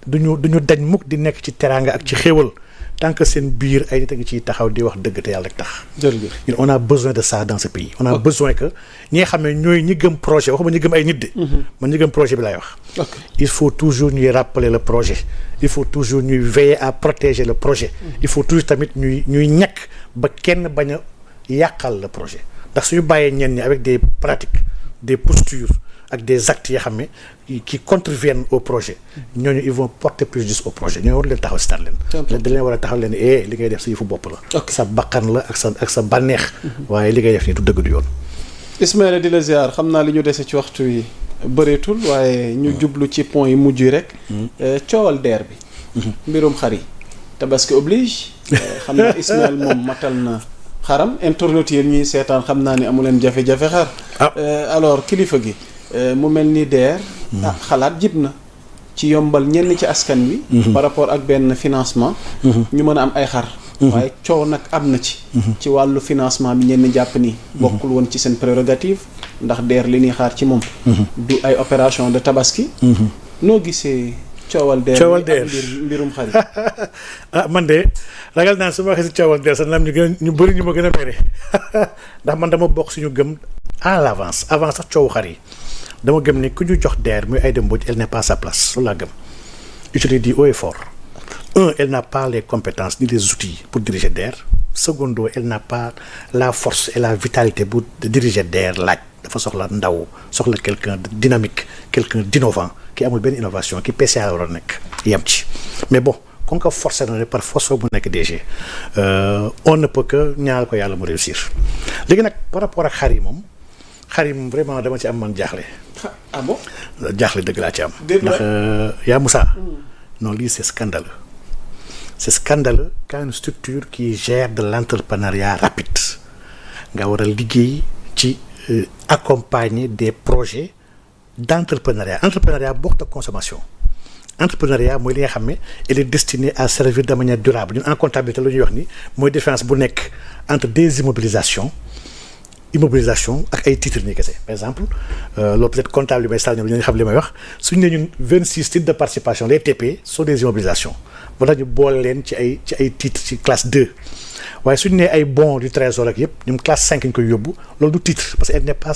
duñu dañ mukk di nekk ci teraanga ak ci xéewal tant que seen biir ay nit a ngi ciy taxaw di wax dëgg te yàlla rek tax. jërëjëf ñun on a besoin de ça dans ce pays. on a besoin que ñi nga xam ne ñooy ñi gëm projet waxuma ñi gëm ay nit de. man ñi gëm projet bi laay wax. il faut toujours ñuy rappeler le projet. il faut toujours ñuy veiller à protéger le projet. il faut toujours tamit ñuy ñàkk ba kenn bañ a yàqal le projet ndax suñu bàyyee ñenn ñi avec des pratiques des postures ak des actes yoo xam ne qui contreviennent au projet ñooñu ils vont porter préjudice au projet ñooñu war leen taxaw si tar leen da leen war a taxaw leen li ngay def sa yëfu bopp la sa bakkan la ak sa bànneex waaye li ngay def nii du dëgg du yoon. Ismaïla di la ziar xam naa li ñu dese ci waxtu wi bëreetul waaye ñu jublu ci point yi mujj yi rek coowal DER bi mbirum xar yi tabaski oblige xam naa Ismaïla moom matal na xaram internet yi ñuy seetaan xam naa ni amu leen jafe-jafe xar alors kilifa gi mu mel ni DER xalaat jib na ci yombal ñenn ci askan wi par rapport ak benn financement ñu mën a am ay xar waaye coow nag am na ci wàllu financement bi ñenn jàpp ni bokkul woon ci seen prérogative ndax DER li ñuy xaar ci moom du ay opération de tabaski noo gisee coowal DER mbirum xar yi man de ragal naa su ma waxee si coowal DER sax naam ñu bëri ñu ma gën a mere ndax man dama bokk suñu gëm à l'avance avant sax coowu xar yi dama gëm ni ku ñu jox DER muy Aïda Mbodj elle n'est pas à sa place loolu laa gëm je le dis haut et fort elle n'a pas les compétences ni les outils pour diriger DER secondo elle n'a pas la force et la vitalité pour diriger DER laaj dafa soxla ndaw soxla quelqu'un de dynamique quelqu'un d'innovant qui amul benn innovation qui PCA la war a nekk yem ci mais bon kon ko forcé na ne par force mu nekk DG on ne peut que ñaanal ko yàlla mu réussir léegi nag par rapport ak xar yi moom vraiment dama ci am man jaaxle. ah bon jaaxle dëgg laa ci am. ndax yaa Moussa. non lii c'est scandaleux. c'est scandaleux quand une structure qui gère de l'entrepreneuriat rapide nga war a liggéey ci accompagner des projets entrepreneuriat bokk ak consommation. entrepreneuriat mooy li nga xam ne il est destiné à servir de manière durable ñun en comptabilité lu ñuy wax ni mooy différence bu nekk entre des immobilisation ak ay titres nii kese par exemple loolu peut-être comptable yi may sal ñoom ñu xam li may wax suñu ne ñun 26 titres de participation les TP sont des immobilisations wala ñu boole leen ci ay titres ci classe 2 waaye suñu ne ay bons du trésor ak yëpp ñun classe 5 ñu koy yóbbu loolu du titre parce que elle n'est pas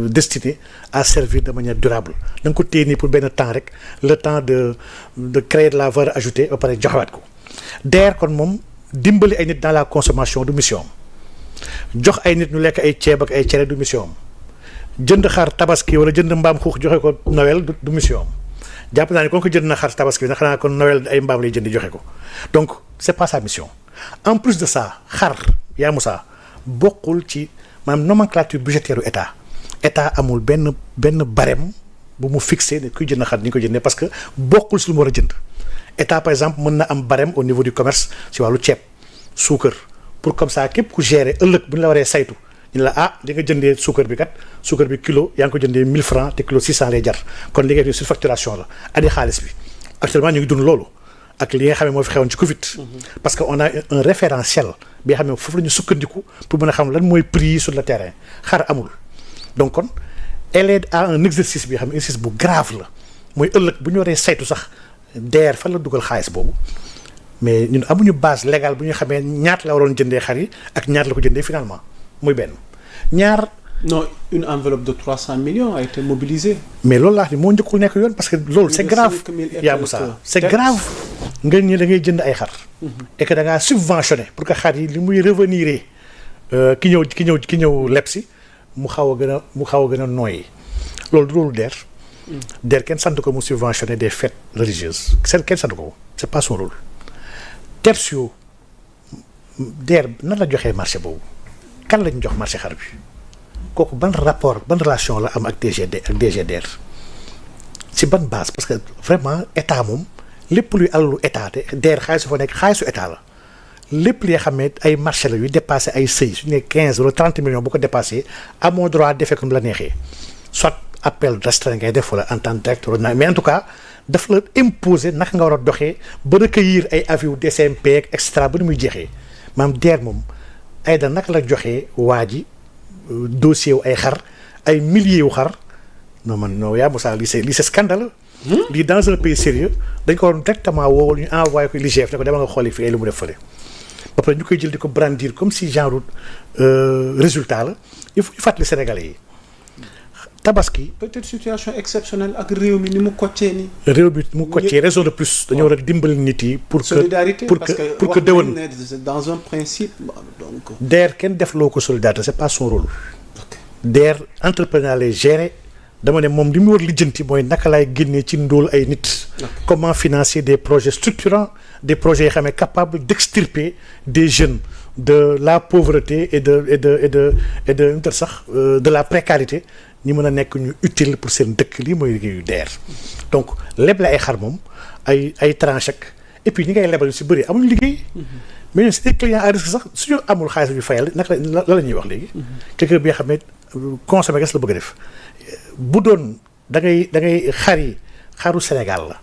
destinée à servir de manière durable da nga ko téye nii pour benn temps rek le temps de créer de la valeur ajoutée ba pare joxewaat ko DER kon moom dimbali ay nit dans la consommation du mission jox ay nit ñu lekk ay ceeb ak ay cere du mission jënd xar tabaski wala jënd mbaam xuux joxe ko Noël du mission jàpp naa ne kon ko jënd na xar tabaski bi nag xanaa kon Noël ay mbaam lay jënd joxe ko donc c'est pas sa mission en plus de ça xar yaa Moussa bokkul ci maanaam nomenclature budgétaire u état amul benn barème bu mu fixé ne kuy jënd xar ni ñu ko jëndee parce que bokkul si lu mu war a jënd état par exemple mën na am barème au niveau du commerce ci wàllu ceeb suukar pour comme ça képp ku gérer ëllëg bu ñu la waree saytu ñu la li nga jëndee suukar bi kilo yaa ngi ko jëndee 1000 francs te kilo 600 lay jar kon li ngay def surfacturation la andi xaalis bi actuellement ñu ngi dund loolu ak li nga xam ne moo fi xewoon ci Covid. parce que on a un référentiel bi nga xam ne foofu la ñu sukkandiku pour mën a xam lan mooy prix sur le terrain xar amul donc kon elle est à un exercice bi nga xam ne exercice bu grave la mooy ëllëg bu ñu waree saytu sax DER fan la dugal xaalis boobu. mais ñun amuñu base légale bu ñu xamee ñaata la waroon jëndee xar yi ak ñaata la ko jëndee finalement muy benn ñaar. non une enveloppe de 300 millions a été mobilisée. mais loolu laa xam ne moo njëkkul nekk yoon parce que loolu c'est grave yaa Moussa c'est grave nga ñi da ngay jënd ay xar. et que da ngaa subventionné pour que xar yi li muy revenir ki ñëw leb si mu xaw a gën a nooyi loolu du loolu DER. DER kenn sant ko mu subventionné des fêtes religieuses kenn sant ko c'est pas son rôle. Tertio DER nan la joxee marché boobu kan lañ jox marché xar bi kooku ban rapport ban relation la am ak DG DER ci ban base parce que vraiment état moom lépp luy alalu état te DER xaalisu fa nekk xaalisu état la lépp li nga xam ne ay marché la yu dépassé ay seuil su ñu nee 15 wala 30 millions bu ko dépassé amoo droit defee comme la neexee soit appel restreint ngay def wala en tant que directeur mais en tout cas. daf la imposer naka nga war a doxee ba recueillir ay avis yu DCMP ak extra ba ni muy jeexee maanaam DER moom ay da naka la joxee waa ji dossier wu ay xar ay milliers wu xar non yaa Moussa lii c'est scandaleux lii dans un pays sérieux dañ ko waroon directement woo ñu envoyé ko l'IGF ne ko dama nga xooli fii ay lu mu def fële ba pare ñu koy jël di ko brandir comme si genre résultat la il faut ñu fàttali Sénégalais yi tabaski. peut-être situation exceptionnelle ak réew mi ni mu koccee ni réew bi mu koccee raison de plus dañoo war a dimbali nit yi. pour que solidarité pour que déwén dans un principe donc. DER kenn def loo ko solidarité c'est pas son rôle. DER entrepreneur lay gérer dama ne moom li mu war lijjanti mooy naka laay génnee ci ndóol ay nit. comment financer des projets structurants des projets yoo xam ne capables d'extirper des jeunes de la pauvreté et de sax de la précarité. ñi mën a nekk ñu utile pour seen dëkk lii mooy liggéeyu DER donc leble ay xar moom ay tranche ak et puis ñi ngay lebal si bëri amuñu liggéey. mais ñun c'est des clients à risque sax suñu amul xaalis bi fayal naka la ñuy wax léegi. quelqu'un bi nga xam ne consommer ges la bëgg a def bu doon da ngay xaru Sénégal la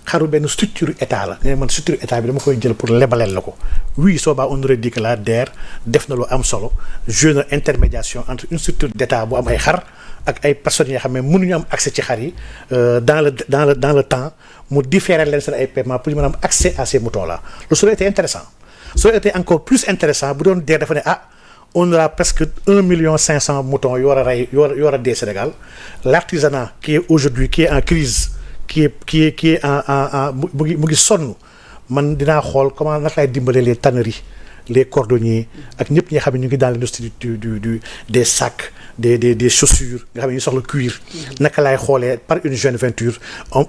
xaru benn structure état la nga man structure état bi dama koy jël pour lebaleel la ko oui soobaa on aurait dit que la DER def na lu am solo jeu na intermédiation entre une structure d'état bu am ay xar ak ay personnes yoo xam ne mënuñu am accès ci xar yi dans le temps mu différer leen seen ay paiement pour ñu mën a am accès à ces moutons là loolu ça aurait été intéressant ça aurait été encore plus intéressant bu doon DER dafa ne on aura presque 1,5 million moutons yu war a rey yu war a dee Sénégal l'artisanat qui est aujourd'hui qui est en crise qui est en mu ngi sonn man dinaa xool comment naka lay dimbalee les tanneries les cordonniers ak ñëpp ñi nga xam ne ñu ngi dans l'industrie des sacs des chaussures nga xam ne ñu soxla cuir naka lay xoolee par une jeune venture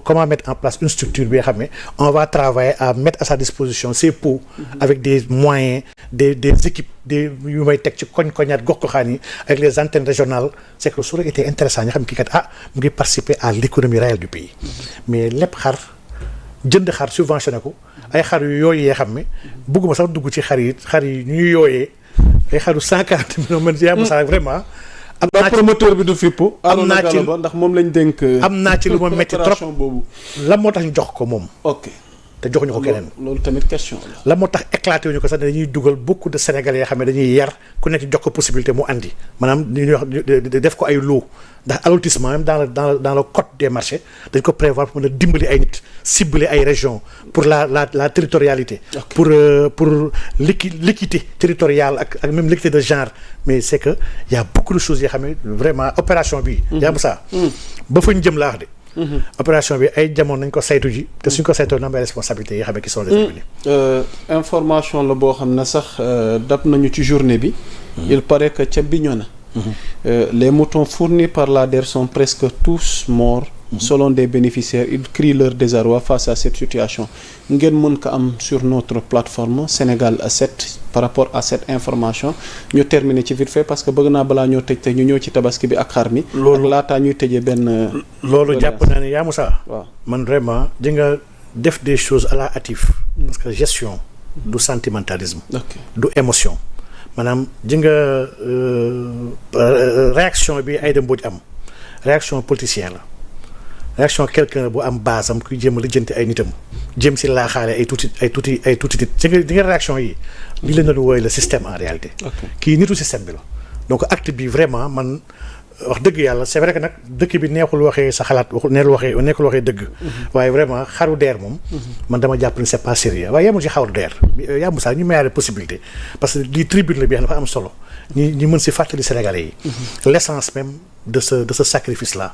comment mettre en place une structure bi nga xam ne on va travailler à mettre à sa disposition ces pots avec des moyens des équipes yu may teg ci koñ-koñaat gox-goxaan yi avec les antennes régionales c'est que su rek été intéressant ñi xam ne kii kat mu ngi participer à l'économie réelle du pays mais lépp xar jënd xar subventionné ko ay xar yu yooyu yoo xam ne bëgguma sax dugg ci xar yi ñuy yooyee ay xaru 140 millions man yaa ma sax vraiment. am naa ci promoteur bi du fippu. am naa ci ndax moom lañ dénk. am naa ci lu ma metti trop boobu. lan moo tax ñu jox ko moom. ok te joxuñu ko keneen. loolu tamit question la. lan moo tax éclaté wuñu ko sax dañuy dugal beaucoup de Sénégalais yoo xam ne dañuy yar ku nekk jox ko possibilité mu andi maanaam li ñuy wax def ko ay lot ndax allotissement même dans le code des marchés dañ ko prévoir pour mën a dimbali ay nit cibler ay régions pour la territorialité. pour l'équité territoriale ak même l'équité de genre mais c'est que y a beaucoup de choses yoo xam ne vraiment opération bi. yaa ngi saa. ba fa ñu jëm laa wax de. opération bi ay jamono nañ ko saytu ji te suñ ko saytoo na am ay responsabilités yoo xam ne qui sont déterminées. information la boo xam ne sax dab nañu ci journée bi. il paraît que ca Bignona. Les moutons fournis par la DER sont presque tous morts. Selon des bénéficiaires, ils crient leur désarroi face à cette situation. ngeen mën ko am sur notre plateforme Sénégal 7 par rapport à cette information ñu terminer ci vite fait parce que bëgg naa balaa ñoo tëj te ñu ñëw ci tabaski bi ak xar mi. loolu laataa ñuy tëjee benn. loolu jàpp naa ne yaa Moussa. waaw man vraiment di nga def des choses à la hâtive. parce que gestion du sentimentalisme. du émotion. maanaam ji nga réaction bi Aïda Mbodj am réaction politicien la réaction quelqu'un bu am base am kuy jéem a lijjanti ay nitam jéem si laaxaale ay tuuti nit ji nga réaction yi li leen doon wooye le système en réalité kii nitu système bi la donc acte bi vraiment man wax dëgg yàlla c'est vrai que nag dëkk bi neexul waxee sa xalaat neexul waxee dëgg waaye vraiment xaru DER moom man dama jàpp ne c'est pas sérieux waaye yemul ci xaru DER yaa Moussa ñu mayaale possibilité parce que lii tribune la bi dafa am solo ñi mën si fàttali Sénégalais yi l'essence même de ce sacrifice là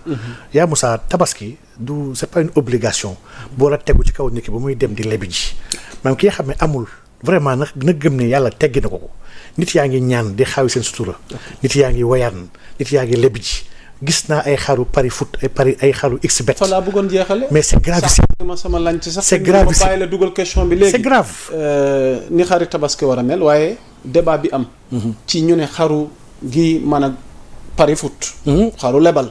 yaa Moussa tabaski du c'est pas une obligation boo la tegu ci kaw nit ki ba muy dem di lebi ji maanaam ki nga xam ne amul vraiment nag na gëm ne yàlla teggi na ko nit yaa ngi ñaan di xaawi seen sutura nit yaa ngi woyaan nit yaa ngi lebi ji gis naa ay xaru pari foot ay xaru xbet fa laa bëggoon jeexale mais c'est gravissime sama lañ ci sax c'est gravissime bàyyi la dugal question bi léegi c'est grave ni xari tabaski war a mel waaye débat bi am ci ñu ne xaru gi mën a pari foot xaru lebal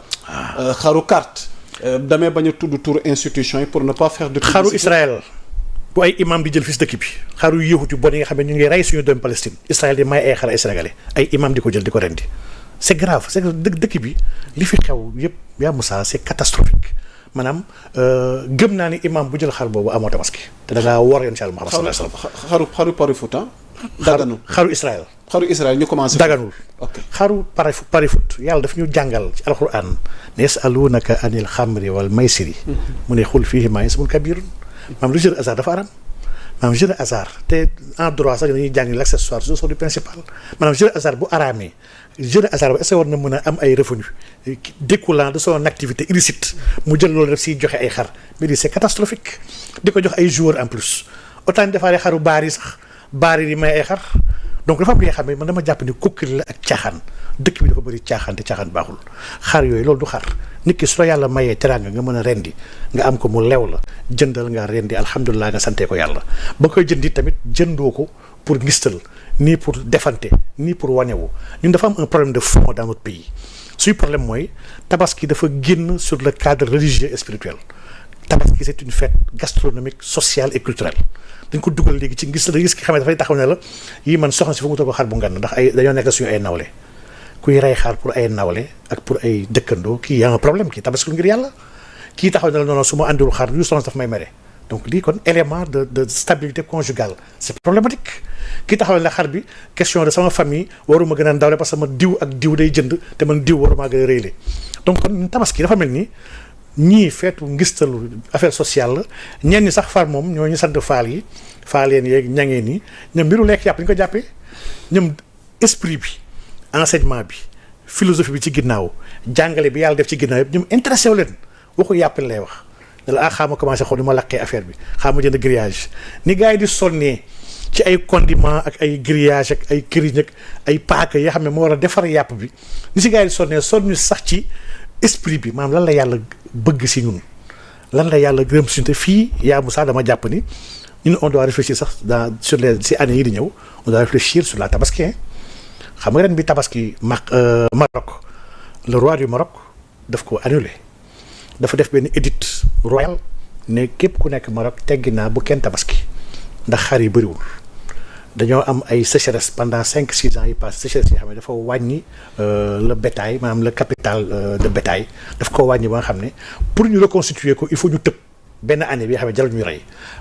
xaru carte damay bañ a tudd tour institution yi pour ne pas faire de xaru Israël bu ay imam di jël fii si dëkk bi xaru yéexut yu bon yi nga xam ne ñu ngi rey suñu doom Palestine Israël di may ay xar ay sénégalais ay imam di ko jël di ko rendi c'est grave c'est que dëkk bi li fi xew yëpp yaa Moussa c'est catastrophique maanaam gëm naa ni imam bu jël xar boobu amoo tabaski te da ngaa war yoon si Yàlla Muhammad sallallahu alayhi wasallam xaru pari foot daganul xaru Israël. xaru Israël ñu commencé. daganul. ok xaru pari foot yàlla daf ñu jàngal ci alquran ne yasalunaka anil xamri wal maysiri mu ne xul fiihimaa ismun kabiirun maanaam le jeu de hasard dafa aram maanaam jeu de hasard te en droit sax dañuy jàng l'accessoire ce sont du principal maanaam jeu de hasard bu araamee jeu de hasard ba est-ce que war na mën a am ay revenus découlant de son activité illicite mu jël loolu rek siy joxe ay xar mais c'est catastrophique di ko jox ay joueurs en plus autant ñu defaaree xaru baar yi sax baar yi may ay xar donc dafa am li nga xam ne man dama jàpp ni kokkili la ak caaxaan dëkk bi dafa bëri caaxaan te caaxaan baaxul xar yooyu loolu du xar nit ki su la yàlla mayee teraanga nga mën a rendi nga am ko mu lew la jëndal nga rendi alhamdulilah nga santee ko yàlla ba koy jëndi tamit jëndoo ko pour ngistal nii pour defante nii pour wanewu ñun dafa am un problème de fond dans notre pays suy problème mooy tabaski dafa génn sur le cadre religieux et spirituel tabaski c'est une fête gastronomique sociale et culturelle dañ ko dugal léegi ci ngis la gis ki xamee dafay taxaw ne la yii man soxna si foog mu toog ko xar bu ngan ndax ay dañoo nekk suñu ay nawle kuy rey xar pour ay nawle ak pour ay dëkkandoo kii y a un problème kii tabaski ngir yàlla kii taxaw ne la noonu su ma àndiwul xar yu soxna daf may mere donc lii kon élément de stabilité conjugale c'est problématique kii taxaw ne xar bi question de sama famille waruma gën a ndawle parce que ma diw ak diw day jënd te man diw waruma gën a rëyle donc kon tabaski dafa mel ni ñii feetu ngistalu affaire sociale la ñenn ñi sax far moom ñoo ñu sant faal yi faaleen yeeg ñangeen yi ñoom mbiru lekk yàpp ñu ko jàppee ñoom esprit bi enseignement bi philosophie bi ci ginnaaw jàngale bi yàlla def ci ginnaaw yëpp ñoom intéressé wu leen waxu yàpp lay wax ne la xaama commencé xool ni ma laqee affaire bi xaama jënd grillage ni gars yi di sonnee ci ay condiments ak ay grillage ak ay këriñ ak ay paaka yoo xam ne moo war a defar yàpp bi ni si gars yi di sonnee sonn sax ci esprit bi maanaam lan la yàlla bëgg si ñun lan la yàlla gërëm si ñun te fii yaa Moussa dama jàpp ni ñun on doit réfléchir sax sur les si années yi di ñëw on doit réfléchir sur la tabaski xam nga ren bi tabaski Maroc le roi du Maroc daf ko annulé dafa def benn édite royal ne képp ku nekk Maroc teggi naa bu kenn tabaski ndax xar yi bëriwul dañoo am ay sécheresse pendant 5-6 ans yi passé sécheresse yi xam ne dafa wàññi le bétail maanaam le capital de bétail daf ko wàññi ba nga xam ne pour ñu reconstituer ko il faut ñu tëb benn année bi nga xam ne jarul ñu rey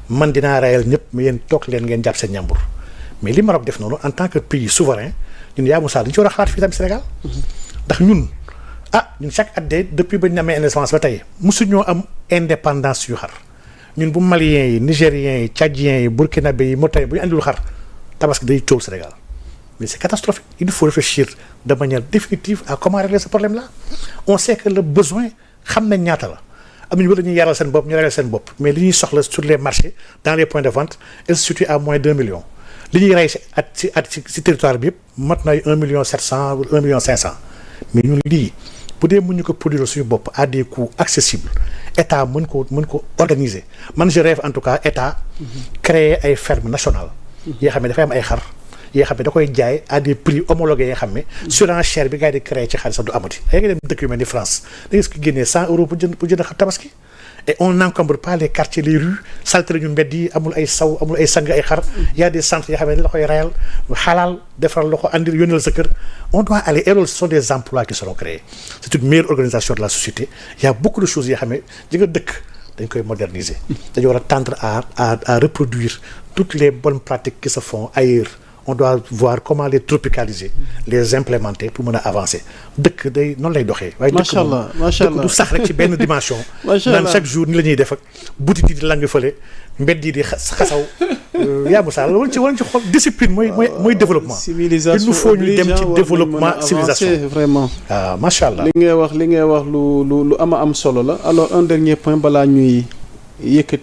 man dinaa reyal ñëpp mais yéen toog leen ngeen jàpp seen ñàmbur mais li Maroc def noonu en tant que pays souverain ñun yaa Moussa dañu ci war a xalaat fii tamit Sénégal ndax ñun ñun chaque at de depuis ba ñu amee indépendance ba tey mosuñoo am indépendance yu xar ñun bu maliens yi nigériens yi tchadiens yi burkinabé yi Mauritaniens bu ñu andil xar tabaski day coow Sénégal mais c'est catastrophique il faut réfléchir de manière définitive à comment régler ce problème là on sait que le besoin xam nañ ñaata la am nañu war dañuy yaral seen bopp ñu régler seen bopp mais li ñuy soxla sur les marchés dans les points de vente elle se situe à moins d'1 million li ñuy rey si territoire bi yëpp mat na 1,7 million 1,5 million mais ñun lii bu dee mën ñu ko produire suñu bopp à des coûts accessibles état mën ko organiser man je rêve en tout cas état créer ay fermes nationales yoo xam ne dafay am ay xar yoo xam ne da koy jaay à des prix homologués yoo xam ne surenchère bi gars yi di créé ci xaalis sax du amati ay nga dem dëkk yu mel ni France da gis ko génnee 100 € pour jënd xar tabaski et on n'encombre pas les quartiers les rues saltere ñu mbedd yi amul ay saw amul ay sang ay xar y a des centres yoo xam ne la koy rayal xalaal defaral la ko andir yónneel sa kër on doit aller et loolu ce sont des emplois qui seront créés c'est une meilleure organisation de la société il y a beaucoup de choses yoo xam ne ji nga dëkk dañ koy moderniser dañu war a tendre à reproduire toutes les bonnes pratiques qui se font ailleurs on doit voir comment les tropicaliser les implémenter pour mën a avancer dëkk day noonu lay doxee. waaye macha allah macha allah dëkk du sax rek ci benn dimension. macha allah naan chaque jour ni la ñuy def ak butit yi di lang fële mbedd yi di xasaw. yaa Moussa wala ci xool discipline mooy développement. civilisation il nous faut ñu dem ci développement civilisation vraiment. waaw macha allah. li ngay wax lu am solo la alors un dernier point balaa ñuy yëkkati.